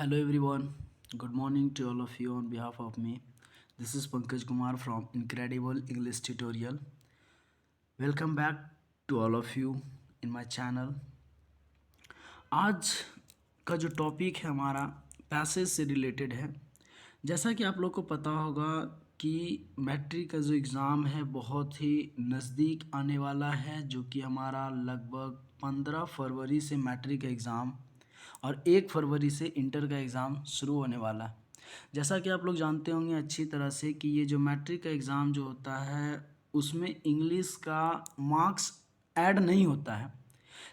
Hello everyone, good morning to all of you on behalf of me. This is Pankaj Kumar from Incredible English Tutorial. Welcome back to all of you in my channel. आज का जो topic है हमारा passage से related है। जैसा कि आप लोग को पता होगा कि मैट्रिक का जो एग्ज़ाम है बहुत ही नज़दीक आने वाला है, जो कि हमारा लगभग 15 फरवरी से मैट्रिक का एग्ज़ाम और 1 फरवरी से इंटर का एग्ज़ाम शुरू होने वाला है। जैसा कि आप लोग जानते होंगे अच्छी तरह से कि ये जो मैट्रिक का एग्ज़ाम जो होता है उसमें इंग्लिश का मार्क्स ऐड नहीं होता है,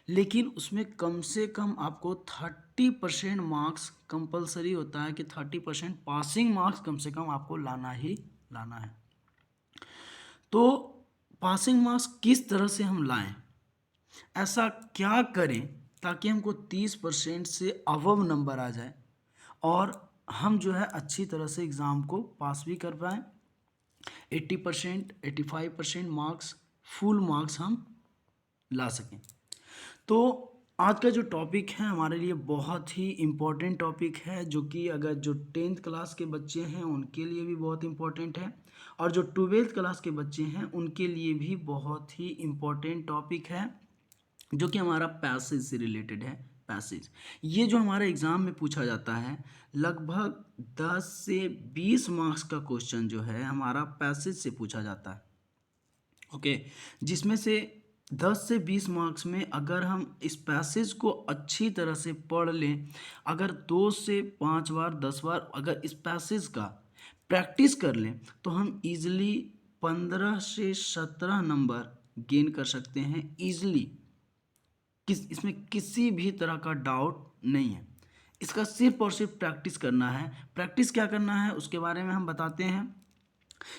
लेकिन उसमें कम से कम आपको 30% मार्क्स कंपलसरी होता है कि 30% पासिंग मार्क्स कम से कम आपको लाना ही लाना है। तो पासिंग मार्क्स किस तरह से हम लाएं, ऐसा क्या करें ताकि हमको 30% से अबव नंबर आ जाए और हम जो है अच्छी तरह से एग्ज़ाम को पास भी कर पाएँ। 80% 85% मार्क्स फुल मार्क्स हम ला सकें। तो आज का जो टॉपिक है हमारे लिए बहुत ही इम्पोर्टेंट टॉपिक है, जो कि अगर जो 10th क्लास के बच्चे हैं उनके लिए भी बहुत इम्पोर्टेंट है और जो 12th क्लास के बच्चे हैं उनके लिए भी बहुत ही इम्पोर्टेंट टॉपिक है, जो कि हमारा पैसेज से रिलेटेड है। पैसेज ये जो हमारे एग्ज़ाम में पूछा जाता है, लगभग 10 से 20 मार्क्स का क्वेश्चन जो है हमारा पैसेज से पूछा जाता है। ओके, जिसमें से 10 से 20 मार्क्स में अगर हम इस पैसेज को अच्छी तरह से पढ़ लें, अगर 2 से 5 बार 10 बार अगर इस पैसेज का प्रैक्टिस कर लें, तो हम इजीली 15 से 17 नंबर गेन कर सकते हैं ईजिली। इसमें किसी भी तरह का डाउट नहीं है। इसका सिर्फ और सिर्फ प्रैक्टिस करना है। प्रैक्टिस क्या करना है उसके बारे में हम बताते हैं।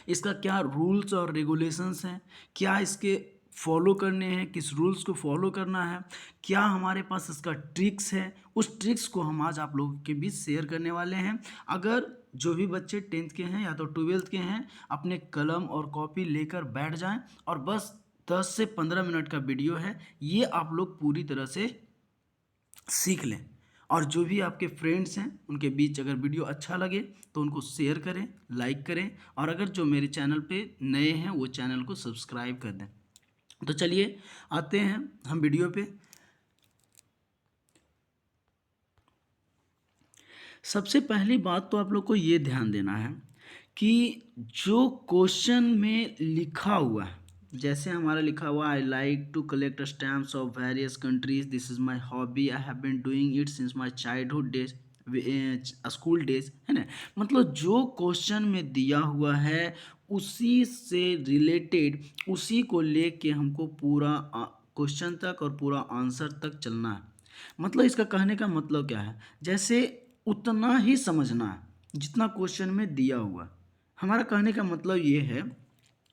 इसका क्या रूल्स और रेगुलेशंस हैं, क्या इसके फॉलो करने हैं, किस रूल्स को फॉलो करना है, क्या हमारे पास इसका ट्रिक्स है, उस ट्रिक्स को हम आज आप लोगों के बीच शेयर करने वाले हैं। अगर जो भी बच्चे 10th के हैं या तो 12th के हैं, अपने कलम और कॉपी लेकर बैठ जाएं और बस 10 से 15 मिनट का वीडियो है, ये आप लोग पूरी तरह से सीख लें। और जो भी आपके फ्रेंड्स हैं उनके बीच अगर वीडियो अच्छा लगे तो उनको शेयर करें, लाइक करें, और अगर जो मेरे चैनल पे नए हैं वो चैनल को सब्सक्राइब कर दें। तो चलिए आते हैं हम वीडियो पे। सबसे पहली बात तो आप लोग को ये ध्यान देना है कि जो क्वेश्चन में लिखा हुआ है, जैसे हमारा लिखा हुआ I like to collect stamps of various countries, this is my hobby, I have been doing it since my childhood days, school days, है ना। मतलब जो क्वेश्चन में दिया हुआ है उसी से रिलेटेड, उसी को लेके हमको पूरा क्वेश्चन तक और पूरा आंसर तक चलना है। मतलब इसका कहने का मतलब क्या है, जैसे उतना ही समझना है जितना क्वेश्चन में दिया हुआ है। हमारा कहने का मतलब ये है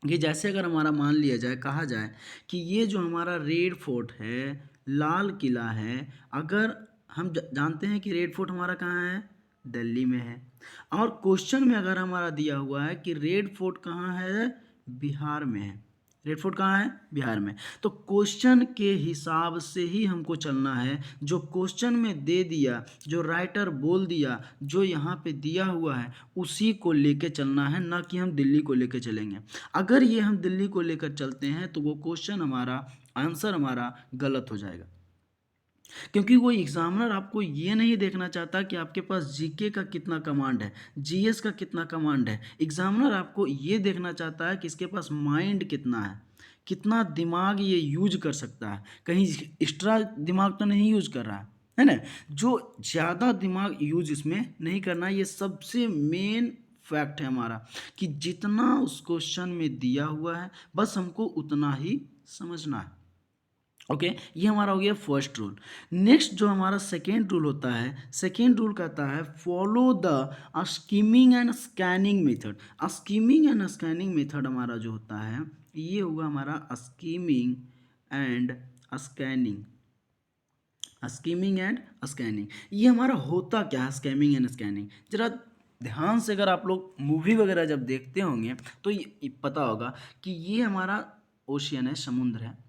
कि जैसे अगर हमारा मान लिया जाए, कहा जाए कि ये जो हमारा रेड फोर्ट है, लाल किला है, अगर हम जानते हैं कि रेड फोर्ट हमारा कहाँ है, दिल्ली में है, और क्वेश्चन में अगर हमारा दिया हुआ है कि रेड फोर्ट कहाँ है, बिहार में है, रेड फोर्ट कहाँ है, बिहार में, तो क्वेश्चन के हिसाब से ही हमको चलना है। जो क्वेश्चन में दे दिया, जो राइटर बोल दिया, जो यहाँ पे दिया हुआ है उसी को लेके चलना है, ना कि हम दिल्ली को लेके चलेंगे। अगर ये हम दिल्ली को लेकर चलते हैं तो वो क्वेश्चन हमारा, आंसर हमारा गलत हो जाएगा, क्योंकि वो एग्जामिनर आपको ये नहीं देखना चाहता कि आपके पास जीके का कितना कमांड है, जीएस का कितना कमांड है। एग्जामिनर आपको ये देखना चाहता है कि इसके पास माइंड कितना है, कितना दिमाग ये यूज कर सकता है, कहीं एक्स्ट्रा दिमाग तो नहीं यूज कर रहा है ना। जो ज़्यादा दिमाग यूज इसमें नहीं करना, ये सबसे मेन फैक्ट है हमारा, कि जितना उस क्वेश्चन में दिया हुआ है बस हमको उतना ही समझना है। ओके, ये हमारा हो गया फर्स्ट रूल। नेक्स्ट जो हमारा सेकेंड रूल होता है, सेकेंड रूल कहता है follow the skimming and scanning method. Skimming and scanning method हमारा जो होता है ये होगा हमारा skimming and scanning. Skimming and scanning ये हमारा होता क्या है, स्कैमिंग एंड स्कैनिंग, जरा ध्यान से अगर आप लोग मूवी वगैरह जब देखते होंगे तो ये पता होगा कि ये हमारा ओशियन है, समुद्र है।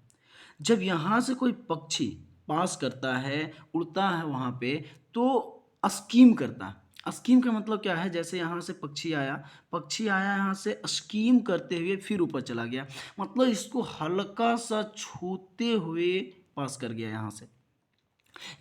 जब यहाँ से कोई पक्षी पास करता है, उड़ता है वहाँ पे, तो स्कीम करता है। स्कीम का मतलब क्या है, जैसे यहाँ से पक्षी आया यहाँ से स्कीम करते हुए फिर ऊपर चला गया, मतलब इसको हल्का सा छूते हुए पास कर गया यहाँ से,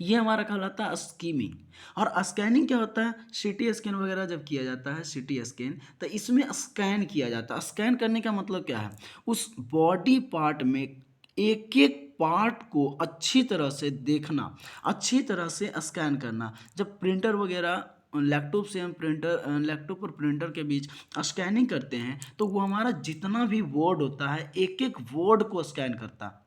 ये हमारा कहलाता है स्कीमिंग। और स्कैनिंग क्या होता है, सीटी स्कैन वगैरह जब किया जाता है, सीटी स्कैन, तो इसमें स्कैन किया जाता है। स्कैन करने का मतलब क्या है, उस बॉडी पार्ट में एक एक पार्ट को अच्छी तरह से देखना, अच्छी तरह से स्कैन करना। जब प्रिंटर वगैरह लैपटॉप से हम लैपटॉप और प्रिंटर के बीच स्कैनिंग करते हैं, तो वो हमारा जितना भी वर्ड होता है एक एक वर्ड को स्कैन करता है।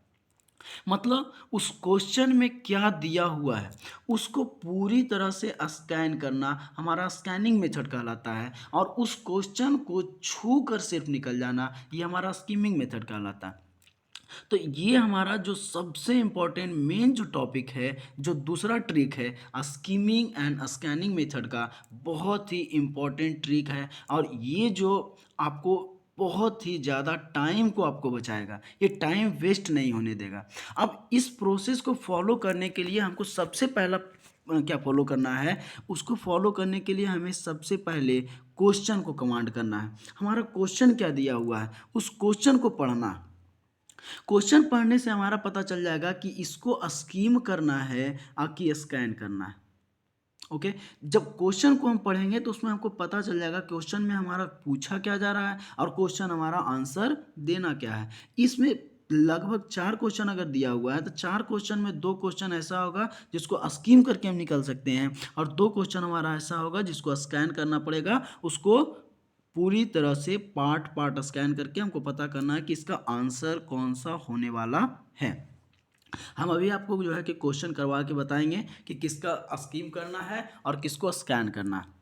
मतलब उस क्वेश्चन में क्या दिया हुआ है उसको पूरी तरह से स्कैन करना हमारा स्कैनिंग मेथड कहलाता है, और उस क्वेश्चन को छू कर सिर्फ निकल जाना ये हमारा स्कीमिंग मेथड कहलाता है। तो ये हमारा जो सबसे इम्पोर्टेंट मेन जो टॉपिक है, जो दूसरा ट्रिक है स्कीमिंग एंड स्कैनिंग मेथड का, बहुत ही इम्पोर्टेंट ट्रिक है, और ये जो आपको बहुत ही ज़्यादा टाइम को आपको बचाएगा, ये टाइम वेस्ट नहीं होने देगा। अब इस प्रोसेस को फॉलो करने के लिए हमको सबसे पहला क्या फॉलो करना है, उसको फॉलो करने के लिए हमें सबसे पहले क्वेश्चन को कमांड करना है। हमारा क्वेश्चन क्या दिया हुआ है उस क्वेश्चन को पढ़ना है। क्वेश्चन पढ़ने से हमारा पता चल जाएगा कि इसको स्कीम करना है कि स्कैन करना है। ओके, जब क्वेश्चन को हम पढ़ेंगे तो उसमें हमको पता चल जाएगा क्वेश्चन में हमारा पूछा क्या जा रहा है और क्वेश्चन हमारा आंसर देना क्या है। इसमें लगभग 4 क्वेश्चन अगर दिया हुआ है तो 4 क्वेश्चन में 2 क्वेश्चन ऐसा होगा जिसको स्कीम करके हम निकल सकते हैं, और 2 क्वेश्चन हमारा ऐसा होगा जिसको स्कैन करना पड़ेगा। उसको पूरी तरह से पार्ट पार्ट स्कैन करके हमको पता करना है कि इसका आंसर कौन सा होने वाला है। हम अभी आपको जो है कि क्वेश्चन करवा के बताएंगे कि किसका स्कीम करना है और किसको स्कैन करना है।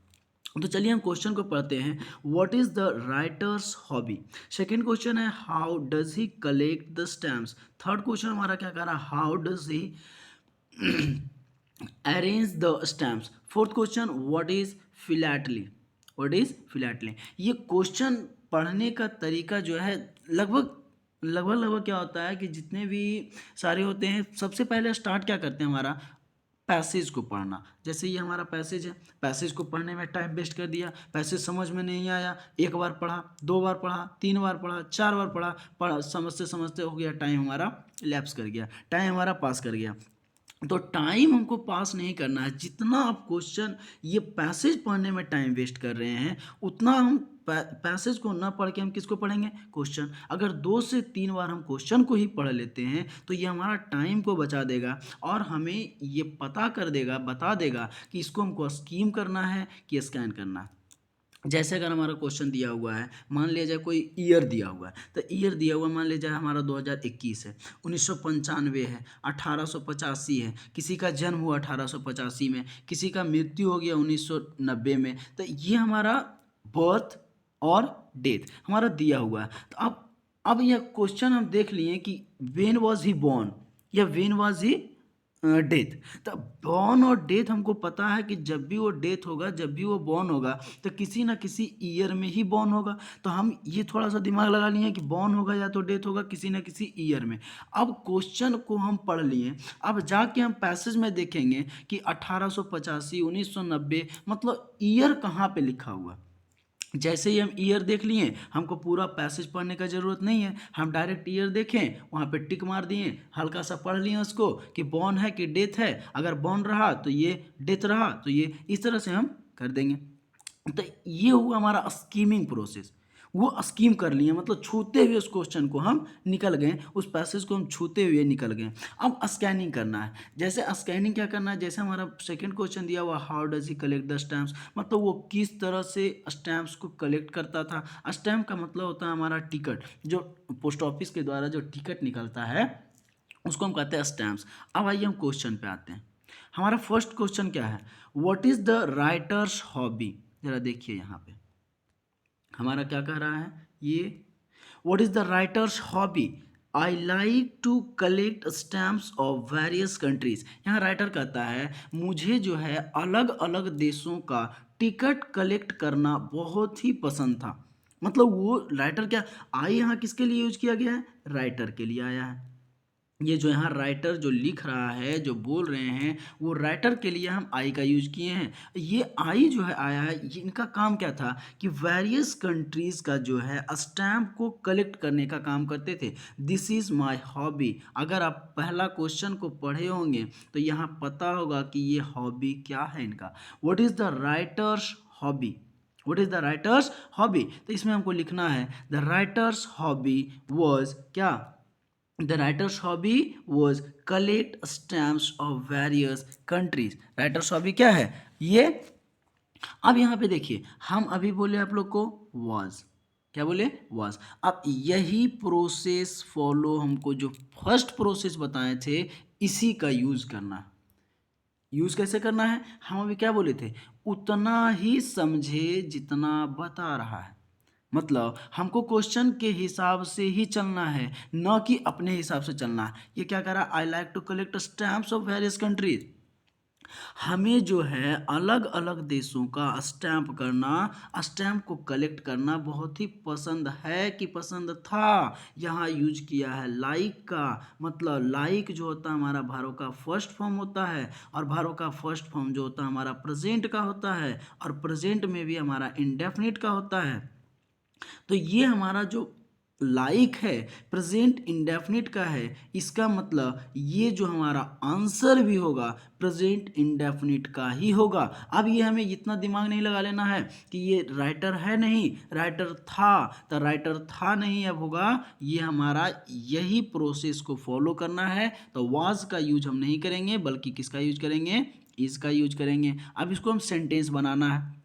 तो चलिए हम क्वेश्चन को पढ़ते हैं। What is the writer's hobby. Second question है how does he collect the stamps. Third question हमारा क्या कह रहा है, how does he arrange the stamps. Fourth question what is philately. What is philately. ये क्वेश्चन पढ़ने का तरीका जो है लगभग क्या होता है कि जितने भी सारे होते हैं, सबसे पहले स्टार्ट क्या करते हैं, हमारा पैसेज को पढ़ना। जैसे ये हमारा पैसेज है, पैसेज को पढ़ने में टाइम वेस्ट कर दिया, पैसेज समझ में नहीं आया, एक बार पढ़ा, 2 बार पढ़ा, 3 बार पढ़ा, 4 बार पढ़ा समझते समझते हो गया टाइम हमारा लैप्स कर गया, टाइम हमारा पास कर गया। तो टाइम हमको पास नहीं करना है। जितना आप क्वेश्चन ये पैसेज पढ़ने में टाइम वेस्ट कर रहे हैं, उतना हम पैसेज को ना पढ़ के हम किसको पढ़ेंगे, क्वेश्चन। अगर 2 से 3 बार हम क्वेश्चन को ही पढ़ लेते हैं तो ये हमारा टाइम को बचा देगा और हमें ये पता कर देगा, बता देगा कि इसको हमको स्कीम करना है कि स्कैन करना है। जैसे अगर हमारा क्वेश्चन दिया हुआ है, मान लिया जाए कोई ईयर दिया हुआ है, तो ईयर दिया हुआ मान लिया जाए हमारा 2021 है, 1995 है, 1885 है, किसी का जन्म हुआ 1885 में, किसी का मृत्यु हो गया 1990 में, तो ये हमारा बर्थ और डेथ हमारा दिया हुआ है। तो अब यह क्वेश्चन हम देख लिए कि वेन वॉज ही बॉर्न या वेन वॉज ही डेथ। तो बॉर्न और डेथ हमको पता है कि जब भी वो डेथ होगा, जब भी वो बॉर्न होगा, तो किसी ना किसी ईयर में ही बॉर्न होगा। तो हम ये थोड़ा सा दिमाग लगा लिए कि बॉर्न होगा या तो डेथ होगा किसी ना किसी ईयर में। अब क्वेश्चन को हम पढ़ लिए, अब जाके हम पैसेज में देखेंगे कि 1885, 1990, मतलब ईयर कहाँ पे लिखा हुआ। जैसे ही हम ईयर देख लिए, हमको पूरा पैसेज पढ़ने का ज़रूरत नहीं है, हम डायरेक्ट ईयर देखें, वहाँ पे टिक मार दिए, हल्का सा पढ़ लिए उसको कि बॉर्न है कि डेथ है। अगर बॉर्न रहा तो ये, डेथ रहा तो ये, इस तरह से हम कर देंगे। तो ये हुआ हमारा स्कीमिंग प्रोसेस। वो स्कीम कर लिए, मतलब छूते हुए उस क्वेश्चन को हम निकल गए, उस पैसेज को हम छूते हुए निकल गए। अब स्कैनिंग करना है। जैसे स्कैनिंग क्या करना है, जैसे हमारा सेकंड क्वेश्चन दिया हुआ how does he collect the stamps, मतलब वो किस तरह से स्टैम्प्स को कलेक्ट करता था। स्टैम्प का मतलब होता है हमारा टिकट, जो पोस्ट ऑफिस के द्वारा जो टिकट निकलता है उसको हम कहते हैं स्टैम्प्स। अब आइए हम क्वेश्चन पे आते हैं। हमारा फर्स्ट क्वेश्चन क्या है, what is the writer's hobby. जरा देखिए यहाँ पे हमारा क्या कह रहा है ये, what is the writer's hobby. I like to collect stamps of various countries. यहाँ राइटर कहता है मुझे जो है अलग अलग देशों का टिकट कलेक्ट करना बहुत ही पसंद था। मतलब वो राइटर क्या, आई यहाँ किसके लिए यूज किया गया है, राइटर के लिए आया है। ये जो यहाँ राइटर जो लिख रहा है, जो बोल रहे हैं, वो राइटर के लिए हम आई का यूज किए हैं। ये आई जो है आया है, ये इनका काम क्या था कि वेरियस कंट्रीज का जो है स्टैम्प को कलेक्ट करने का काम करते थे। This is my hobby. अगर आप पहला क्वेश्चन को पढ़े होंगे तो यहाँ पता होगा कि ये हॉबी क्या है इनका। What is the writer's hobby? What is the writer's hobby? तो इसमें हमको लिखना है द राइटर्स हॉबी वॉज क्या? The writer's hobby was collect stamps of various countries. Writer's hobby क्या है ये? अब यहाँ पे देखिए, हम अभी बोले आप लोग को was, क्या बोले? was। अब यही प्रोसेस फॉलो हमको जो फर्स्ट प्रोसेस बताए थे इसी का यूज करना। यूज कैसे करना है? हम अभी क्या बोले थे? उतना ही समझे जितना बता रहा है। मतलब हमको क्वेश्चन के हिसाब से ही चलना है, न कि अपने हिसाब से चलना है। ये क्या कह रहा है? I like to collect stamps of various countries. हमें जो है अलग अलग देशों का स्टैम्प करना, स्टैम्प को कलेक्ट करना बहुत ही पसंद है कि पसंद था। यहाँ यूज किया है लाइक का। मतलब लाइक जो होता है हमारा भार्ब का फर्स्ट फॉर्म होता है, और भार्ब का फर्स्ट फॉर्म जो होता है हमारा प्रेजेंट का होता है, और प्रेजेंट में भी हमारा इंडेफिनिट का होता है। तो ये हमारा जो लाइक है प्रेजेंट इंडेफिनिट का है, इसका मतलब ये जो हमारा आंसर भी होगा प्रेजेंट इंडेफिनिट का ही होगा। अब ये हमें इतना दिमाग नहीं लगा लेना है कि ये राइटर है नहीं, राइटर था, तो राइटर था नहीं अब होगा, ये हमारा यही प्रोसेस को फॉलो करना है। तो वाज का यूज हम नहीं करेंगे, बल्कि किसका यूज करेंगे? इसका यूज करेंगे। अब इसको हम सेंटेंस बनाना है।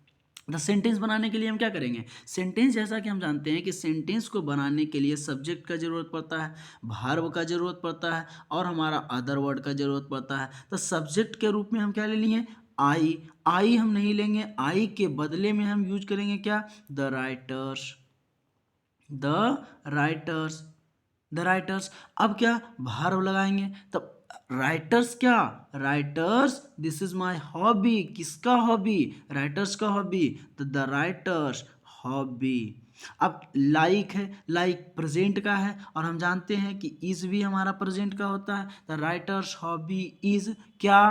द सेंटेंस बनाने के लिए हम क्या करेंगे? सेंटेंस जैसा कि हम जानते हैं कि सेंटेंस को बनाने के लिए सब्जेक्ट का जरूरत पड़ता है, वर्ब का जरूरत पड़ता है, और हमारा अदर वर्ड का जरूरत पड़ता है। तो सब्जेक्ट के रूप में हम क्या ले लिए? आई। आई हम नहीं लेंगे, आई के बदले में हम यूज करेंगे क्या? The writers. The writers. The writers. अब क्या वर्ब लगाएंगे? तब राइटर्स क्या? Writers this is my hobby. किसका हॉबी? राइटर्स का हॉबी। तो द राइटर्स हॉबी। अब लाइक है, लाइक प्रेजेंट का है, और हम जानते हैं कि इज भी हमारा प्रेजेंट का होता है। द राइटर्स हॉबी इज क्या?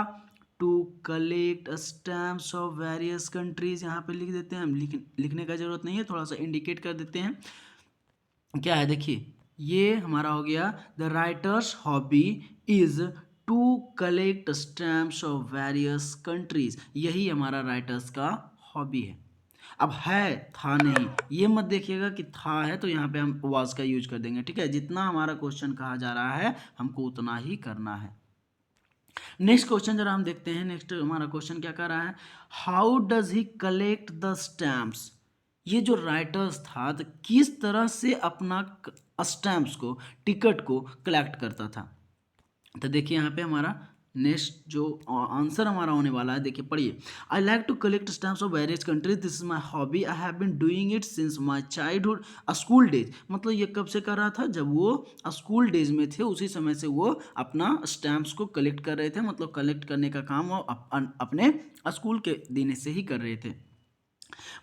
To collect stamps of various countries. यहाँ पे लिख देते हैं हम, लिखने का जरूरत नहीं है, थोड़ा सा इंडिकेट कर देते हैं। क्या है देखिए, ये हमारा हो गया the writer's hobby is to collect stamps of various countries. यही हमारा राइटर्स का हॉबी है। अब है था नहीं, ये मत देखिएगा कि था है तो यहाँ पे हम वाज का यूज कर देंगे। ठीक है, जितना हमारा क्वेश्चन कहा जा रहा है हमको उतना ही करना है। नेक्स्ट क्वेश्चन जरा हम देखते हैं। नेक्स्ट हमारा क्वेश्चन क्या कर रहा है? How does he collect the stamps? ये जो राइटर्स था तो किस तरह से अपना स्टैम्प्स को, टिकट को कलेक्ट करता था? तो देखिए यहाँ पे हमारा नेक्स्ट जो आंसर हमारा होने वाला है, देखिए पढ़िए। I like to collect stamps of various countries, this is my hobby, I have been doing it since my childhood school days. मतलब ये कब से कर रहा था? जब वो स्कूल डेज में थे उसी समय से वो अपना स्टैम्प्स को कलेक्ट कर रहे थे। मतलब कलेक्ट करने का काम वो अपने स्कूल के दिन से ही कर रहे थे।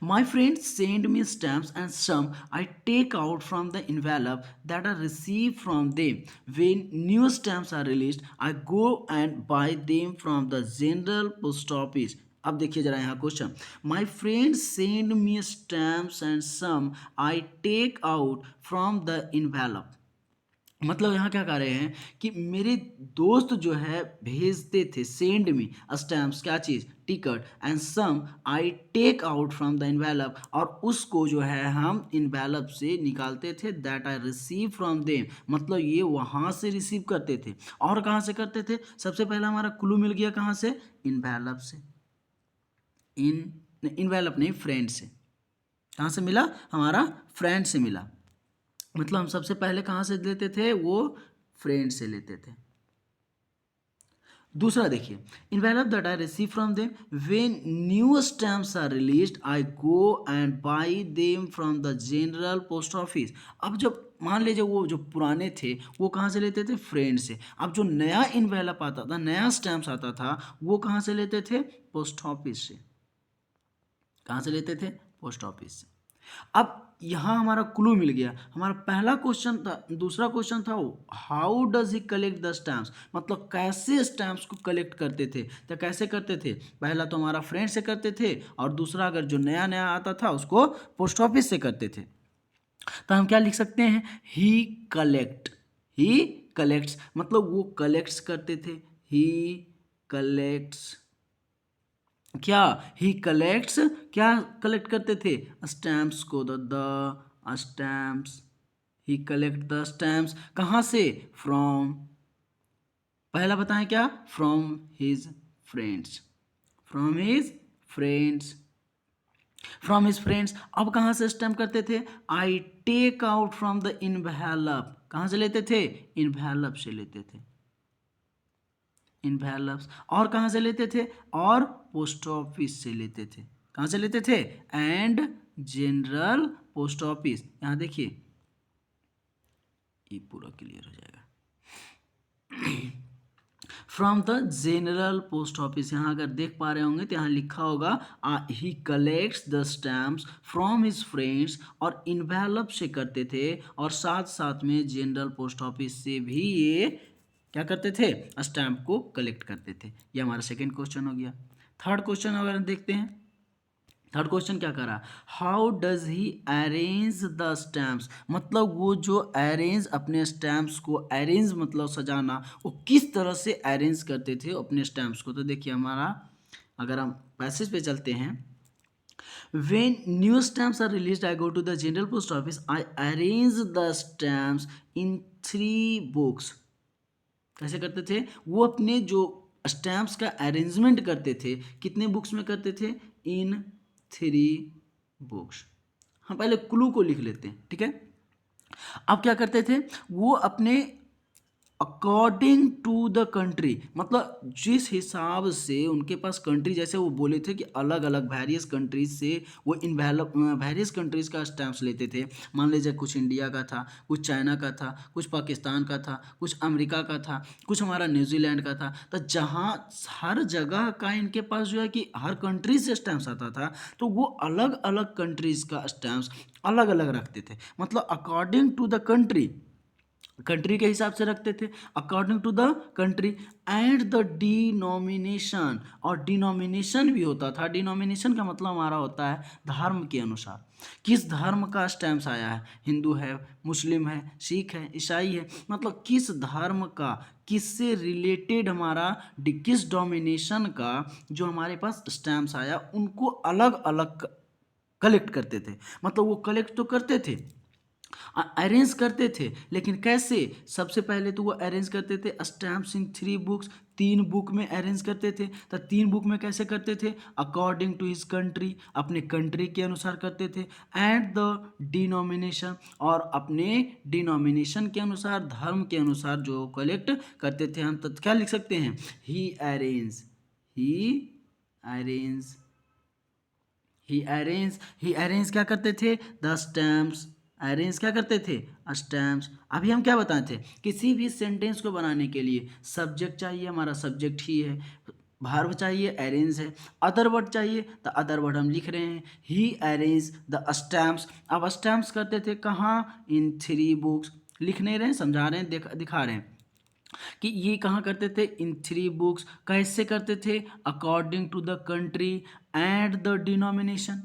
My friends send me stamps and some I take out from the envelope that I receive from them. When new stamps are released, I go and buy them from the general post office. अब देखिए जरा यहाँ question, my friends send me stamps and some I take out from the envelope. मतलब यहाँ क्या कह रहे हैं कि मेरे दोस्त जो है भेजते थे, सेंड मी स्टैम्प्स, क्या चीज़? टिकट, and some I take out from the envelope, और उसको जो है हम इन्वेलप से निकालते थे, that I receive from them. मतलब ये वहाँ से रिसीव करते थे। और कहाँ से करते थे? सबसे पहला हमारा क्लू मिल गया, कहाँ से? इन्वेलप से। इन्वेलप नहीं, फ्रेंड से। कहाँ से मिला? हमारा फ्रेंड से मिला। मतलब हम सबसे पहले कहाँ से लेते थे? वो फ्रेंड से लेते थे। दूसरा देखिए, envelope that I receive from them when new stamps are released I go and buy them from the general post office. अब जब मान लीजिए वो जो पुराने थे वो कहाँ से लेते थे? फ्रेंड से। अब जो नया इन्वेलप आता था, नया स्टैम्प्स आता था, वो कहाँ से लेते थे? पोस्ट ऑफिस से। कहाँ से लेते थे? पोस्ट ऑफिस से। अब यहाँ हमारा क्लू मिल गया। हमारा पहला क्वेश्चन था, दूसरा क्वेश्चन था वो how does he collect the stamps, मतलब कैसे स्टैम्प्स को कलेक्ट करते थे। तो कैसे करते थे, पहला तो हमारा फ्रेंड से करते थे, और दूसरा अगर जो नया नया आता था उसको पोस्ट ऑफिस से करते थे। तो हम क्या लिख सकते हैं, ही कलेक्ट्स, मतलब वो कलेक्ट्स करते थे। ही कलेक्ट्स क्या, ही कलेक्ट्स क्या कलेक्ट करते थे, स्टैम्प्स को, the stamps, he collect the stamps कहाँ से, फ्रॉम, पहला बताएं क्या, from his friends, from his friends, from his friends. अब कहाँ से स्टैम्प करते थे, I take out from the envelope, कहाँ से लेते थे, इनवेलप से लेते थे, इनवेलप्स। और कहाँ से लेते थे, और पोस्ट ऑफिस से लेते थे, कहाँ से लेते थे, एंड जनरल पोस्ट ऑफिस। यहाँ देखिए ये पूरा क्लियर हो जाएगा। From the general post office, यहाँ अगर देख पा रहे होंगे तो यहाँ लिखा होगा he collects the stamps from his friends, और इनवेलप से करते थे, और साथ साथ में जनरल पोस्ट ऑफिस से भी ये क्या करते थे, स्टैम्प को कलेक्ट करते थे। ये हमारा सेकेंड क्वेश्चन हो गया। थर्ड क्वेश्चन अगर देखते हैं, थर्ड क्वेश्चन क्या करा, how does he arrange the stamps, मतलब वो जो अरेंज, अपने स्टैम्प्स को अरेंज मतलब सजाना, वो किस तरह से अरेंज करते थे अपने स्टैम्प्स को। तो देखिए हमारा, अगर हम पैसेज पे चलते हैं, when new stamps are released I go to the general post office, I arrange the stamps in 3 books। कैसे करते थे, वो अपने जो स्टैम्प्स का अरेंजमेंट करते थे, कितने बुक्स में करते थे, इन 3 बुक्स। हम पहले क्लू को लिख लेते हैं, ठीक है। अब क्या करते थे, वो अपने अकॉर्डिंग टू द कंट्री, मतलब जिस हिसाब से उनके पास कंट्री, जैसे वो बोले थे कि अलग अलग वेरियस कंट्रीज से वो इन्वेलप, वेरियस कंट्रीज का स्टैम्प्स लेते थे। मान लीजिए कुछ इंडिया का था, कुछ चाइना का था, कुछ पाकिस्तान का था, कुछ अमेरिका का था, कुछ हमारा न्यूजीलैंड का था। तो जहाँ हर जगह का इनके पास जो है कि हर कंट्री से स्टैम्प्स आता था, तो वो अलग अलग कंट्रीज का स्टैम्प्स अलग अलग रखते थे, मतलब according to the country, country के हिसाब से रखते थे, according to the country, and the denomination, और डिनोमिनेशन भी होता था। डिनोमिनेशन का मतलब हमारा होता है धर्म के अनुसार, किस धर्म का स्टैम्प्स आया है, हिंदू है, मुस्लिम है, सिख है, ईसाई है, मतलब किस धर्म का, किससे रिलेटेड हमारा किस डोमिनेशन का जो हमारे पास स्टैम्प्स आया, उनको अलग अलग कलेक्ट करते थे। मतलब वो कलेक्ट तो करते थे, अरेंज करते थे, लेकिन कैसे, सबसे पहले तो वो अरेंज करते थे स्टैम्प्स इन 3 बुक्स, 3 बुक में अरेंज करते थे। तो 3 बुक में कैसे करते थे, अकॉर्डिंग टू हिज कंट्री, अपने कंट्री के अनुसार करते थे, एंड द डिनोमिनेशन, और अपने डिनोमिनेशन के अनुसार, धर्म के अनुसार जो कलेक्ट करते थे। हम तो क्या लिख सकते हैं, ही अरेंज, ही अरेंज, ही अरेंज क्या करते थे, द स्टैम्प्स, अरेंज क्या करते थे, स्टैम्प्स। अभी हम क्या बताए थे, किसी भी सेंटेंस को बनाने के लिए सब्जेक्ट चाहिए, हमारा सब्जेक्ट ही है, वर्ब चाहिए, अरेंज है, अदर वर्ड चाहिए, तो अदर वर्ड हम लिख रहे हैं, ही अरेंज द स्टैम्प्स। अब स्टैम्प्स करते थे कहाँ, इन 3 बुक्स, लिख नहीं रहे हैं, समझा रहे हैं, दिखा रहे हैं कि ये कहाँ करते थे, इन 3 बुक्स। कैसे करते थे, according to the country and the denomination,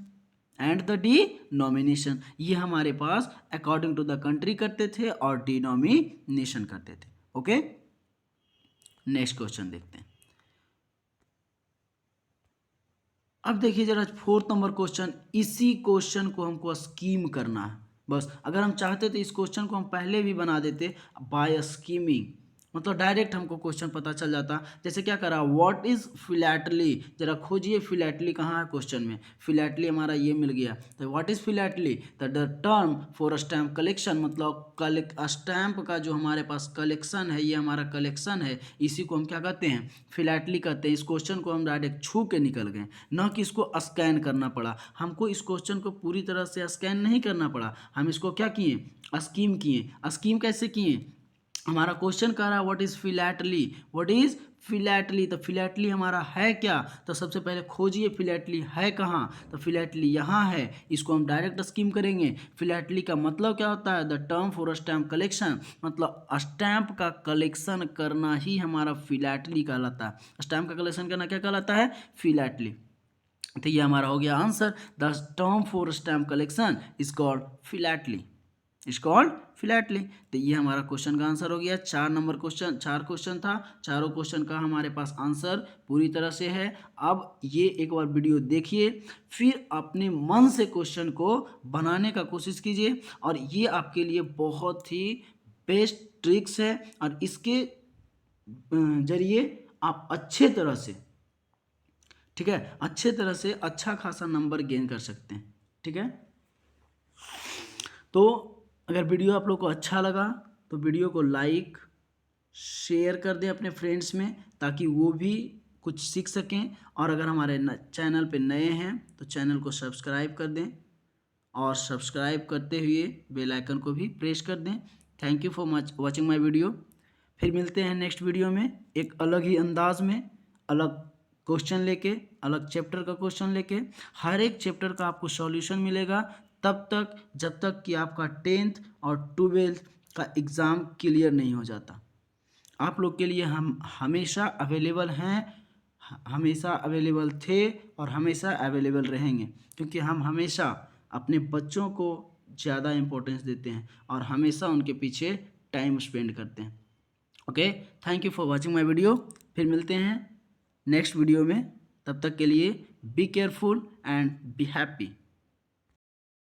and the denomination, ये हमारे पास अकॉर्डिंग टू द कंट्री करते थे और डिनोमिनेशन करते थे। ओके, नेक्स्ट क्वेश्चन देखते हैं। अब देखिए जरा 4th नंबर क्वेश्चन, इसी क्वेश्चन को हमको स्कीम करना है। बस अगर हम चाहते तो इस क्वेश्चन को हम पहले भी बना देते बाय स्कीमिंग, मतलब डायरेक्ट हमको क्वेश्चन पता चल जाता। जैसे क्या करा, व्हाट इज फिलैटली, जरा खोजिए फिलैटली कहाँ है क्वेश्चन में, फिलैटली हमारा ये मिल गया। तो what is philately, the term for stamp collection, मतलब स्टैम्प का जो हमारे पास कलेक्शन है, ये हमारा कलेक्शन है, इसी को हम क्या कहते हैं, फिलैटली कहते हैं। इस क्वेश्चन को हम डायरेक्ट छू के निकल गए, न कि इसको स्कैन करना पड़ा हमको। इस क्वेश्चन को पूरी तरह से स्कैन नहीं करना पड़ा, हम इसको क्या किए, स्कीम किए। स्कीम कैसे किए, हमारा क्वेश्चन कह रहा है what is philately, what is philately. तो फिलैटली हमारा है क्या, तो सबसे पहले खोजिए फिलैटली है कहाँ, तो फिलैटली यहाँ है। इसको हम डायरेक्ट स्कीम करेंगे। फिलैटली का मतलब क्या होता है, the term for stamp collection, मतलब स्टैम्प का कलेक्शन करना ही हमारा फिलैटली कहलाता है। स्टैम्प का कलेक्शन करना क्या कहलाता है, फिलैटली। तो ये हमारा हो गया answer, the term for stamp collection is called philately, is called philately. तो ये हमारा क्वेश्चन का आंसर हो गया। 4 नंबर क्वेश्चन, 4 क्वेश्चन था, चारों क्वेश्चन का हमारे पास आंसर पूरी तरह से है। अब ये एक बार वीडियो देखिए, फिर अपने मन से क्वेश्चन को बनाने का कोशिश कीजिए, और ये आपके लिए बहुत ही बेस्ट ट्रिक्स है, और इसके जरिए आप अच्छे तरह से, ठीक है, अच्छे तरह से अच्छा खासा नंबर गेन कर सकते हैं। ठीक है, तो अगर वीडियो आप लोग को अच्छा लगा तो वीडियो को लाइक शेयर कर दें अपने फ्रेंड्स में, ताकि वो भी कुछ सीख सकें। और अगर हमारे चैनल पे नए हैं तो चैनल को सब्सक्राइब कर दें, और सब्सक्राइब करते हुए बेल आइकन को भी प्रेस कर दें। Thank you for much watching my video. फिर मिलते हैं नेक्स्ट वीडियो में एक अलग ही अंदाज में, अलग क्वेश्चन लेके, अलग चैप्टर का क्वेश्चन लेके। हर एक चैप्टर का आपको सॉल्यूशन मिलेगा तब तक जब तक कि आपका 10th और 12th का एग्ज़ाम क्लियर नहीं हो जाता। आप लोग के लिए हम हमेशा अवेलेबल हैं, हमेशा अवेलेबल थे, और हमेशा अवेलेबल रहेंगे, क्योंकि हम हमेशा अपने बच्चों को ज़्यादा इम्पोर्टेंस देते हैं और हमेशा उनके पीछे टाइम स्पेंड करते हैं। Okay, thank you for watching my video. फिर मिलते हैं नेक्स्ट वीडियो में, तब तक के लिए be careful and be happy.